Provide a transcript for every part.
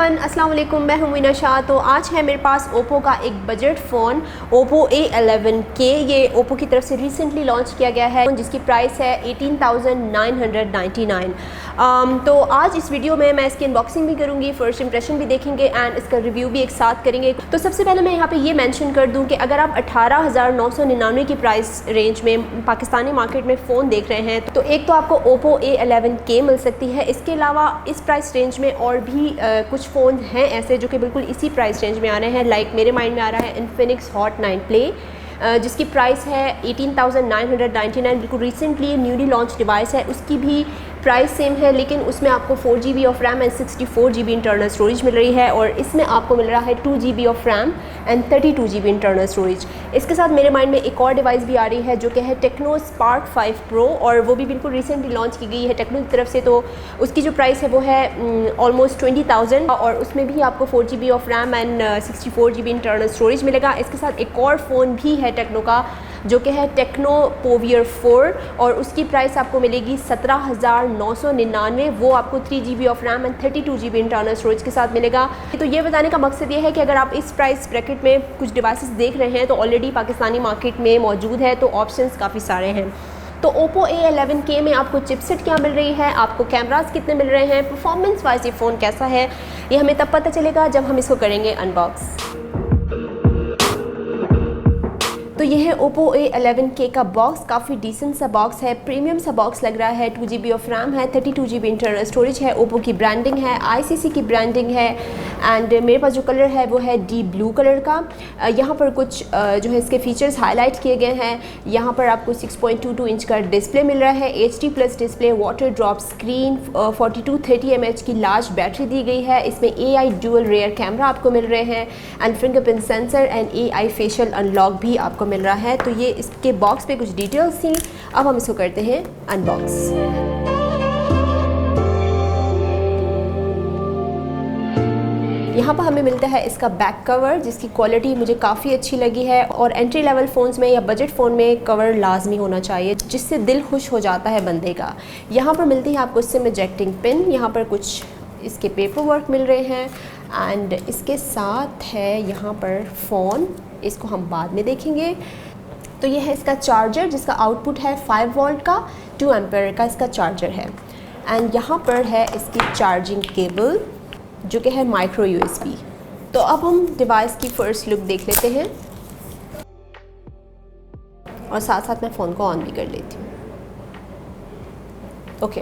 Everyone, अस्सलाम वालेकुम। मैं हूं मीना शाह। तो आज है मेरे पास ओप्पो का एक बजट फ़ोन ओप्पो A11K। ये ओप्पो की तरफ से रिसेंटली लॉन्च किया गया है जिसकी प्राइस है 18,999। तो आज इस वीडियो में मैं इसकी अनबॉक्सिंग भी करूंगी, फर्स्ट इंप्रेशन भी देखेंगे एंड इसका रिव्यू भी एक साथ करेंगे। तो सबसे पहले मैं यहाँ पे ये मेंशन कर दूँ कि अगर आप 18,999 की प्राइस रेंज में पाकिस्तानी मार्केट में फ़ोन देख रहे हैं तो एक तो आपको ओप्पो A11K मिल सकती है। इसके अलावा इस प्राइस रेंज में और भी कुछ फ़ोन हैं ऐसे जो कि बिल्कुल इसी प्राइस रेंज में आ रहे हैं। लाइक मेरे माइंड में आ रहा है इन्फिनिक्स हॉट 9 प्ले, जिसकी प्राइस है 18,999। बिल्कुल रिसेंटली न्यूली लॉन्च डिवाइस है, उसकी भी प्राइस सेम है, लेकिन उसमें आपको 4GB of RAM and 64GB internal storage मिल रही है और इसमें आपको मिल रहा है 2GB of RAM and 32GB internal storage. इसके साथ मेरे माइंड में एक और डिवाइस भी आ रही है जो कि है टेक्नो स्पार्क 5 प्रो, और वो भी बिल्कुल रिसेंटली लॉन्च की गई है टेक्नो की तरफ से। तो उसकी जो प्राइस है वो है ऑलमोस्ट 20,000 और उसमें भी आपको 4GB of RAM and 64GB internal storage मिलेगा। इसके साथ एक और फ़ोन भी है टेक्नो का जो कि है टेक्नो पोवियर 4 और उसकी प्राइस आपको मिलेगी 17,999। वो आपको 3GB of RAM and 32GB internal storage के साथ मिलेगा। तो ये बताने का मकसद ये है कि अगर आप इस प्राइस ब्रैकेट में कुछ डिवाइसेस देख रहे हैं तो ऑलरेडी पाकिस्तानी मार्केट में मौजूद है, तो ऑप्शंस काफ़ी सारे हैं। तो ओप्पो A11K में आपको चिपसेट क्या मिल रही है, आपको कैमरास कितने मिल रहे हैं, परफॉर्मेंस वाइज ये फ़ोन कैसा है, ये हमें तब पता चलेगा जब हम इसको करेंगे अनबॉक्स। तो ये है ओप्पो A11K का बॉक्स। काफ़ी डिसेंट सा बॉक्स है, प्रीमियम सा बॉक्स लग रहा है। 2GB ऑफ रैम है, 32GB इंटरनल स्टोरेज है, ओप्पो की ब्रांडिंग है, ICC की ब्रांडिंग है एंड मेरे पास जो कलर है वो है डी ब्लू कलर का। यहाँ पर कुछ जो है इसके फीचर्स हाईलाइट किए गए हैं। यहाँ पर आपको 6.22 इंच का डिस्प्ले मिल रहा है, HD+ display, water drop screen, 4230 mAh की लार्ज बैटरी दी गई है। इसमें AI डुअल रेयर कैमरा आपको मिल रहे हैं and fingerprint sensor and AI facial unlock भी आपको मिल रहा है। तो ये इसके बॉक्स पे कुछ डिटेल्स थी। अब हम इसको करते हैं अनबॉक्स। यहाँ पर हमें मिलता है इसका बैक कवर जिसकी क्वालिटी मुझे काफ़ी अच्छी लगी है और एंट्री लेवल फ़ोन्स में या बजट फ़ोन में कवर लाजमी होना चाहिए जिससे दिल खुश हो जाता है बंदे का। यहाँ पर मिलती है आपको सिम इजेक्टिंग पिन, यहाँ पर कुछ इसके पेपर वर्क मिल रहे हैं एंड इसके साथ है यहाँ पर फ़ोन, इसको हम बाद में देखेंगे। तो ये है इसका चार्जर जिसका आउटपुट है 5 वोल्ट का, 2 एम्पेयर का इसका चार्जर है एंड यहाँ पर है इसकी चार्जिंग केबल जो कि है माइक्रो USB। तो अब हम डिवाइस की फ़र्स्ट लुक देख लेते हैं और साथ साथ मैं फ़ोन को ऑन भी कर लेती हूँ। ओके,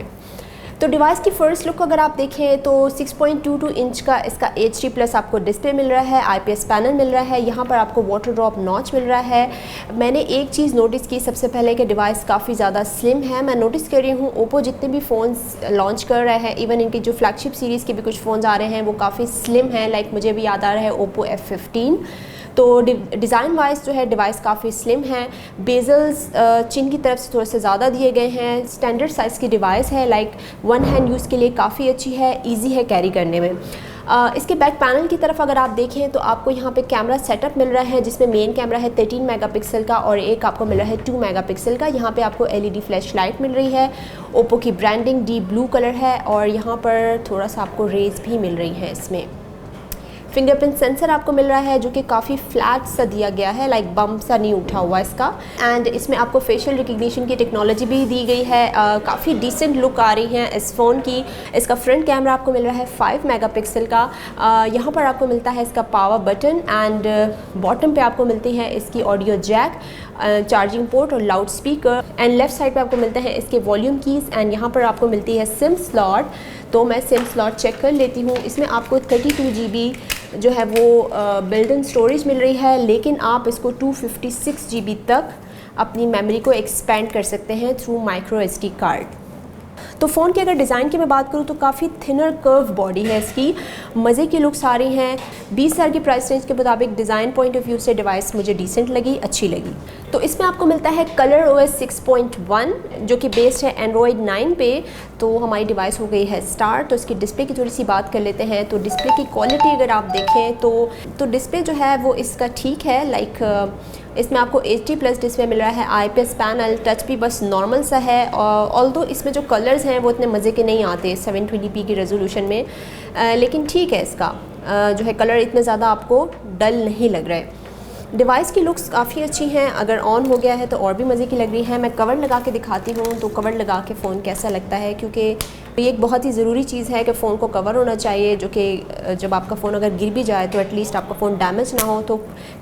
तो डिवाइस की फ़र्स्ट लुक अगर आप देखें तो 6.22 इंच का इसका HD+ आपको डिस्प्ले मिल रहा है, IPS पैनल मिल रहा है, यहाँ पर आपको वाटर ड्रॉप नॉच मिल रहा है। मैंने एक चीज़ नोटिस की सबसे पहले कि डिवाइस काफ़ी ज़्यादा स्लिम है। मैं नोटिस कर रही हूँ ओप्पो जितने भी फ़ोन्स लॉन्च कर रहे हैं, इवन इनकी जो फ्लैगशिप सीरीज़ के भी कुछ फ़ोन्स आ रहे हैं वो काफ़ी स्लिम हैं। लाइक मुझे भी याद आ रहा है ओप्पो F15। तो डिज़ाइन वाइज जो है डिवाइस काफ़ी स्लिम है। बेजल्स चिन की तरफ से थोड़े से ज़्यादा दिए गए हैं। स्टैंडर्ड साइज़ की डिवाइस है, लाइक वन हैंड यूज़ के लिए काफ़ी अच्छी है, इजी है कैरी करने में। इसके बैक पैनल की तरफ अगर आप देखें तो आपको यहाँ पे कैमरा सेटअप मिल रहा है जिसमें मेन कैमरा है 13 मेगापिक्सल का और एक आपको मिल रहा है 2 मेगापिक्सल का। यहाँ पे आपको LED फ्लैश लाइट मिल रही है, ओप्पो की ब्रांडिंग डी ब्लू कलर है और यहाँ पर थोड़ा सा आपको रेज भी मिल रही है। इसमें फिंगरप्रिंट सेंसर आपको मिल रहा है जो कि काफ़ी फ्लैट सा दिया गया है, लाइक बम्प सा नहीं उठा हुआ इसका एंड इसमें आपको फेशियल रिकग्निशन की टेक्नोलॉजी भी दी गई है। काफ़ी डिसेंट लुक आ रही है इस फ़ोन की। इसका फ्रंट कैमरा आपको मिल रहा है 5 मेगापिक्सल का। यहाँ पर आपको मिलता है इसका पावर बटन एंड बॉटम पे आपको मिलती है इसकी ऑडियो जैक, चार्जिंग पोर्ट और loud speaker and left side पे आपको मिलते हैं इसके वॉल्यूम कीज़ एंड यहाँ पर आपको मिलती है सिम स्लॉट। तो मैं सिम स्लॉट चेक कर लेती हूँ। इसमें आपको 32GB जो है वो बिल्ट इन स्टोरेज मिल रही है, लेकिन आप इसको 256GB तक अपनी मेमोरी को एक्सपेंड कर सकते हैं थ्रू माइक्रो SD कार्ड। तो फ़ोन की अगर डिज़ाइन की मैं बात करूँ तो काफ़ी थिनर कर्व बॉडी है इसकी, मज़े की लुक्स आ रही हैं। 20,000 की प्राइस रेंज के मुताबिक डिज़ाइन पॉइंट ऑफ व्यू से डिवाइस मुझे डिसेंट लगी, अच्छी लगी। तो इसमें आपको मिलता है कलर OS 6.1 जो कि बेस्ड है एंड्रॉयड 9 पे। तो हमारी डिवाइस हो गई है स्टार्ट। तो इसकी डिस्प्ले की थोड़ी सी बात कर लेते हैं। तो डिस्प्ले की क्वालिटी अगर आप देखें तो डिस्प्ले जो है वो इसका ठीक है। लाइक इसमें आपको HD+ डिस्प्ले मिल रहा है, IPS पैनल, टच भी बस नॉर्मल सा है। ऑल्दो इसमें जो कलर्स हैं वो इतने मज़े के नहीं आते 720p की रेजोल्यूशन में, लेकिन ठीक है, इसका जो है कलर इतने ज़्यादा आपको डल नहीं लग रहा है। डिवाइस की लुक्स काफ़ी अच्छी हैं, अगर ऑन हो गया है तो और भी मज़े की लग रही है। मैं कवर लगा के दिखाती हूँ तो कवर लगा के फ़ोन कैसा लगता है, क्योंकि ये एक बहुत ही ज़रूरी चीज़ है कि फ़ोन को कवर होना चाहिए, जो कि जब आपका फ़ोन अगर गिर भी जाए तो एटलीस्ट आपका फ़ोन डैमेज ना हो। तो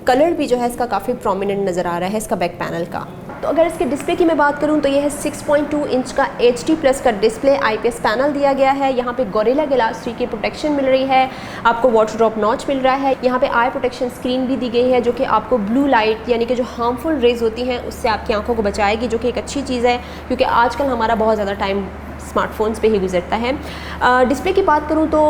कलर भी जो है इसका काफ़ी प्रोमिनेंट नज़र आ रहा है इसका बैक पैनल का। तो अगर इसके डिस्प्ले की मैं बात करूं तो ये है 6.2 इंच का HD+ का डिस्प्ले, IPS पैनल दिया गया है। यहाँ पे गोरिल्ला ग्लास 3 की प्रोटेक्शन मिल रही है, आपको वाटर ड्रॉप नॉच मिल रहा है। यहाँ पे आई प्रोटेक्शन स्क्रीन भी दी गई है जो कि आपको ब्लू लाइट यानी कि जो हार्मफुल रेज होती हैं उससे आपकी आंखों को बचाएगी, जो कि एक अच्छी चीज़ है क्योंकि आजकल हमारा बहुत ज़्यादा टाइम स्मार्टफोन्स पे ही गुजरता है। डिस्प्ले की बात करूँ तो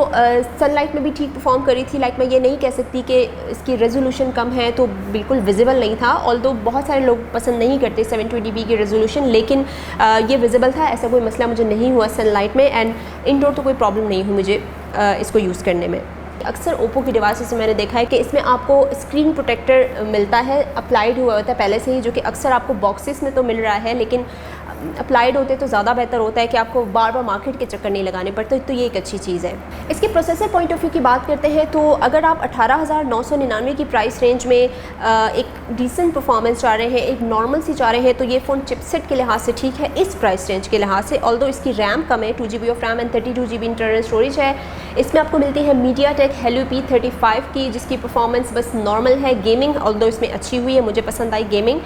सनलाइट में भी ठीक परफॉर्म करी थी। लाइक मैं ये नहीं कह सकती कि इसकी रेजोल्यूशन कम है तो बिल्कुल विजिबल नहीं था, ऑल्दो बहुत सारे लोग पसंद नहीं करते 720p की रेजोल्यूशन, लेकिन ये विजिबल था, ऐसा कोई मसला मुझे नहीं हुआ सनलाइट में। एंड इंडोर तो कोई प्रॉब्लम नहीं हुई मुझे इसको यूज़ करने में। अक्सर ओप्पो की डिवाइसेस में मैंने देखा है कि इसमें आपको स्क्रीन प्रोटेक्टर मिलता है, अप्लाइड हुआ होता है पहले से ही, जो कि अक्सर आपको बॉक्सेस में तो मिल रहा है, लेकिन अप्लाइड होते तो ज़्यादा बेहतर होता है कि आपको बार बार मार्केट के चक्कर नहीं लगाने पड़ते, तो ये एक अच्छी चीज़ है। इसके प्रोसेसर पॉइंट ऑफ व्यू की बात करते हैं तो अगर आप 18,999 की प्राइस रेंज में एक डिसेंट परफॉर्मेंस चाह रहे हैं, एक नॉर्मल सी चाह रहे हैं, तो ये फ़ोन चिपसेट के लिहाज से ठीक है इस प्राइस रेंज के लिहाज से। ऑल्दो इसकी रैम कम है, 2GB of RAM and 32GB internal storage है। इसमें आपको मिलती है मीडियाटेक हेलियो P35 की, जिसकी परफॉर्मेंस बस नॉर्मल है। गेमिंग ऑल्दो इसमें अच्छी हुई है, मुझे पसंद आई गेमिंग,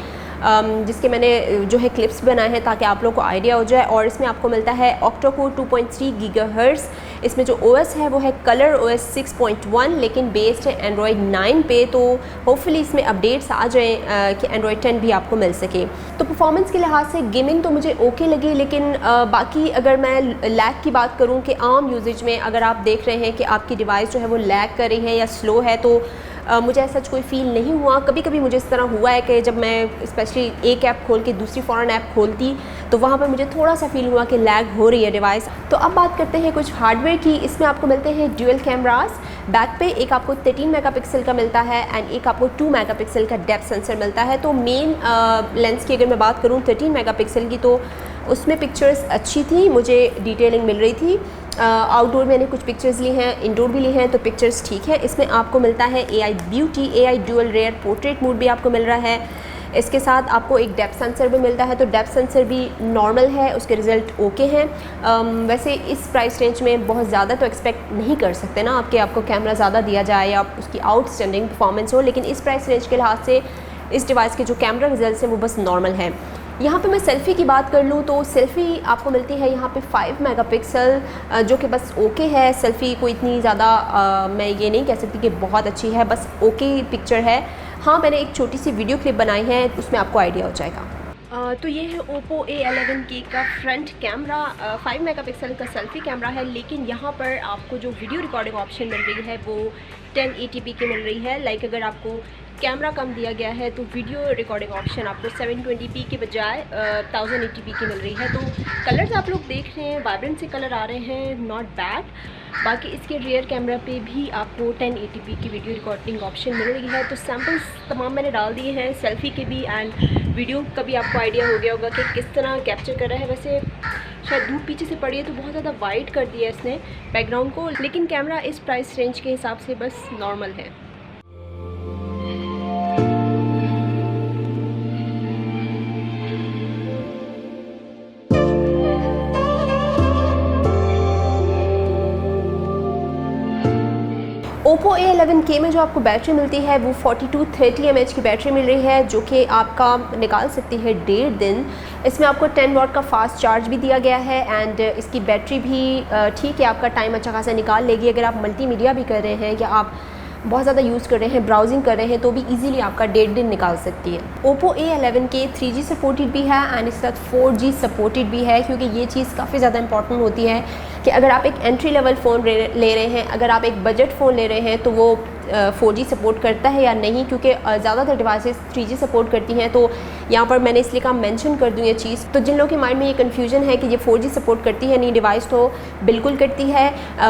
जिसके मैंने जो है क्लिप्स बनाए हैं ताकि आप लोगों को आइडिया हो जाए। और इसमें आपको मिलता है ऑक्टा-कोर 2.3 GHz। इसमें जो OS है वो है कलर OS 6.1, लेकिन बेस्ड है एंड्रॉयड 9 पे, तो होपफुली इसमें अपडेट्स आ जाएँ कि एंड्रॉयड 10 भी आपको मिल सके। तो परफॉर्मेंस के लिहाज से गेमिंग तो मुझे ओके लगी, लेकिन बाकी अगर मैं लैग की बात करूँ कि आम यूजेज में अगर आप देख रहे हैं कि आपकी डिवाइस जो है वो लैग कर रही है या स्लो है, तो मुझे ऐसा कोई फ़ील नहीं हुआ। कभी कभी मुझे इस तरह हुआ है कि जब मैं स्पेशली एक ऐप खोल के दूसरी फ़ॉरेन ऐप खोलती तो वहाँ पर मुझे थोड़ा सा फील हुआ कि लैग हो रही है डिवाइस। तो अब बात करते हैं कुछ हार्डवेयर की। इसमें आपको मिलते हैं ड्यूअल कैमरास, बैक पे एक आपको 13 मेगापिक्सल का मिलता है एंड एक आपको 2 मेगापिक्सल का डेप्थ सेंसर मिलता है। तो मेन लेंस की अगर मैं बात करूँ 13 मेगापिक्सल की, तो उसमें पिक्चर्स अच्छी थी, मुझे डिटेलिंग मिल रही थी। आउटडोर मैंने कुछ पिक्चर्स ली हैं, इंडोर भी ली हैं, तो पिक्चर्स ठीक है। इसमें आपको मिलता है AI beauty, AI dual rare portrait mode भी आपको मिल रहा है। इसके साथ आपको एक डेप्थ सेंसर भी मिलता है, तो डेप्थ सेंसर भी नॉर्मल है, उसके रिज़ल्ट ओके हैं। वैसे इस प्राइस रेंज में बहुत ज़्यादा तो एक्सपेक्ट नहीं कर सकते ना आपको कैमरा ज़्यादा दिया जाए या उसकी आउटस्टैंडिंग परफॉर्मेंस हो, लेकिन इस प्राइस रेंज के लिहाज से इस डिवाइस के जो कैमरा रिजल्ट हैं वो बस नॉर्मल हैं। यहाँ पे मैं सेल्फ़ी की बात कर लूँ तो सेल्फ़ी आपको मिलती है यहाँ पे 5 मेगापिक्सल, जो कि बस ओके है। सेल्फ़ी को इतनी ज़्यादा मैं ये नहीं कह सकती कि बहुत अच्छी है, बस ओके पिक्चर है। हाँ, मैंने एक छोटी सी वीडियो क्लिप बनाई है, उसमें आपको आइडिया हो जाएगा। तो ये है Oppo A11K का फ्रंट कैमरा, 5 मेगापिक्सल का सेल्फ़ी कैमरा है, लेकिन यहाँ पर आपको जो वीडियो रिकॉर्डिंग ऑप्शन मिल रही है वो 1080p की मिल रही है। लाइक अगर आपको कैमरा कम दिया गया है तो वीडियो रिकॉर्डिंग ऑप्शन आपको 720p के बजाय 1080p की मिल रही है। तो कलर्स आप लोग देख रहे हैं, वाइब्रेंट से कलर आ रहे हैं, नॉट बैड। बाकी इसके रियर कैमरा पे भी आपको 1080p की वीडियो रिकॉर्डिंग ऑप्शन मिल रही है। तो सैम्पल्स तमाम मैंने डाल दिए हैं, सेल्फ़ी के भी एंड वीडियो का भी आपको आइडिया हो गया होगा कि किस तरह कैप्चर कर रहा है। वैसे शायद धूप पीछे से पड़ी है तो बहुत ज़्यादा वाइट कर दिया है इसने बैकग्राउंड को, लेकिन कैमरा इस प्राइस रेंज के हिसाब से बस नॉर्मल है। Oppo A11K में जो आपको बैटरी मिलती है वो 4230 mAh की बैटरी मिल रही है, जो कि आपका निकाल सकती है 1.5 दिन। इसमें आपको 10 वाट का फास्ट चार्ज भी दिया गया है एंड इसकी बैटरी भी ठीक है, आपका टाइम अच्छा खासा निकाल लेगी। अगर आप मल्टीमीडिया भी कर रहे हैं या आप बहुत ज़्यादा यूज़ कर रहे हैं, ब्राउजिंग कर रहे हैं, तो भी इजीली आपका 1.5 दिन निकाल सकती है। Oppo A11K 3G सपोर्टेड भी है एंड इसके साथ 4G सपोर्टेड भी है, क्योंकि ये चीज़ काफ़ी ज़्यादा इंपॉर्टेंट होती है कि अगर आप एक एंट्री लेवल फ़ोन ले रहे हैं, अगर आप एक बजट फ़ोन ले रहे हैं, तो वो 4G सपोर्ट करता है या नहीं, क्योंकि ज़्यादातर डिवाइसेस 3G सपोर्ट करती हैं। तो यहाँ पर मैंने इसलिए कहा मेंशन कर दूँ ये चीज़। तो जिन लोगों के माइंड में ये कन्फ्यूजन है कि ये 4G सपोर्ट करती है नहीं डिवाइस, तो बिल्कुल करती है।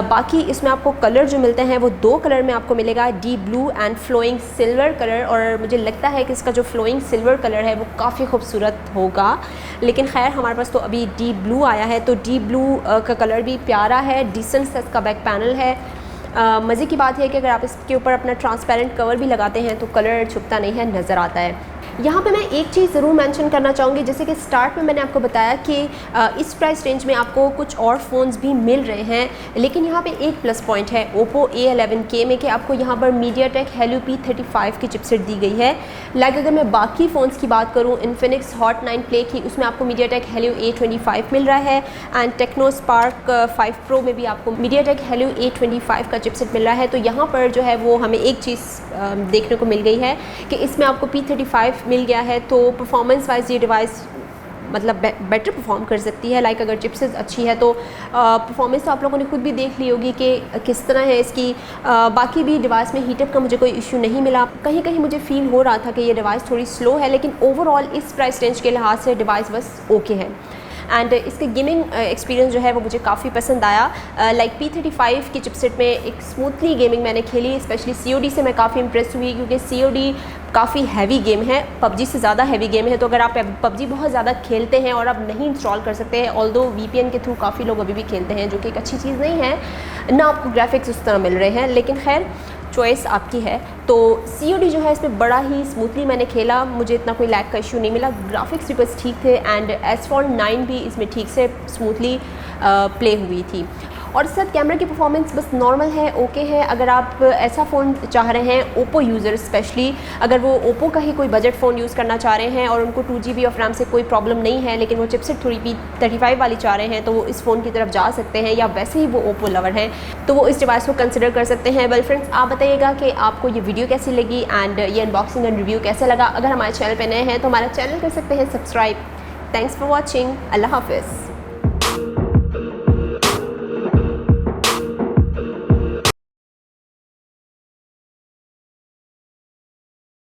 बाकी इसमें आपको कलर जो मिलते हैं वो 2 कलर में आपको मिलेगा, deep blue and flowing silver colour. और मुझे लगता है कि इसका जो फ्लोइंग सिल्वर कलर है वो काफ़ी खूबसूरत होगा, लेकिन खैर हमारे पास तो अभी डीप ब्लू आया है। तो डीप ब्लू का कलर भी प्यारा है, डिसेंट सा इसका बैक पैनल है। मज़े की बात है कि अगर आप इसके ऊपर अपना ट्रांसपेरेंट कवर भी लगाते हैं तो कलर छुपता नहीं है, नज़र आता है। यहाँ पे मैं एक चीज़ ज़रूर मेंशन करना चाहूँगी, जैसे कि स्टार्ट में मैंने आपको बताया कि इस प्राइस रेंज में आपको कुछ और फ़ोन्स भी मिल रहे हैं, लेकिन यहाँ पे एक प्लस पॉइंट है Oppo A11K में कि आपको यहाँ पर MediaTek Helio P35 की चिपसेट दी गई है। लाइक अगर मैं बाकी फ़ोन्स की बात करूँ, Infinix Hot 9 Play की, उसमें आपको MediaTek Helio A25 मिल रहा है, एंड Tecno Spark 5 Pro में भी आपको MediaTek Helio A25 का चिपसेट मिल रहा है। तो यहाँ पर जो है वो हमें एक चीज़ देखने को मिल गई है कि इसमें आपको P35 मिल गया है। तो परफॉर्मेंस वाइज ये डिवाइस मतलब बेटर परफॉर्म कर सकती है। लाइक अगर चिपसेट अच्छी है तो परफॉर्मेंस तो आप लोगों ने खुद भी देख ली होगी कि किस तरह है इसकी। बाकी भी डिवाइस में हीटअप का मुझे कोई इशू नहीं मिला। कहीं कहीं मुझे फील हो रहा था कि ये डिवाइस थोड़ी स्लो है, लेकिन ओवरऑल इस प्राइस रेंज के लिहाज से डिवाइस बस ओके है। एंड इसके गेमिंग एक्सपीरियंस जो है वो मुझे काफ़ी पसंद आया। लाइक P35 की चिपसेट में एक स्मूथली गेमिंग मैंने खेली, स्पेशली COD से मैं काफ़ी इंप्रेस हुई, क्योंकि COD काफ़ी हैवी गेम है, PUBG से ज़्यादा हैवी गेम है। तो अगर आप PUBG बहुत ज़्यादा खेलते हैं और आप नहीं इंस्टॉल कर सकते हैं, ऑल्दो VPN के थ्रू काफ़ी लोग अभी भी खेलते हैं, जो कि एक अच्छी चीज़ नहीं है, ना आपको ग्राफिक्स उस तरह मिल रहे हैं, लेकिन खैर चॉइस आपकी है। तो COD जो है इसमें बड़ा ही स्मूथली मैंने खेला, मुझे इतना कोई लैग का इशू नहीं मिला, ग्राफिक्स भी बस ठीक थे, एंड S4 9 भी इसमें ठीक से स्मूथली प्ले हुई थी। और साथ कैमरा की परफॉर्मेंस बस नॉर्मल है, ओके है। अगर आप ऐसा फ़ोन चाह रहे हैं, ओप्पो यूज़र स्पेशली, अगर वो ओप्पो का ही कोई बजट फ़ोन यूज़ करना चाह रहे हैं और उनको 2GB ऑफ रैम से कोई प्रॉब्लम नहीं है, लेकिन वो चिपसेट थोड़ी P35 वाली चाह रहे हैं, तो वो इस फ़ोन की तरफ जा सकते हैं, या वैसे ही वो ओप्पो लवर हैं तो वो इस डिवाइस को कंसिडर कर सकते हैं। वेल फ्रेंड्स, आप बताइएगा कि आपको ये वीडियो कैसी लगी एंड ये अनबॉक्सिंग एंड रिव्यू कैसा लगा। अगर हमारे चैनल पर नए हैं तो हमारा चैनल कर सकते हैं सब्सक्राइब। Thanks for watching. अल्लाह हाफिज़।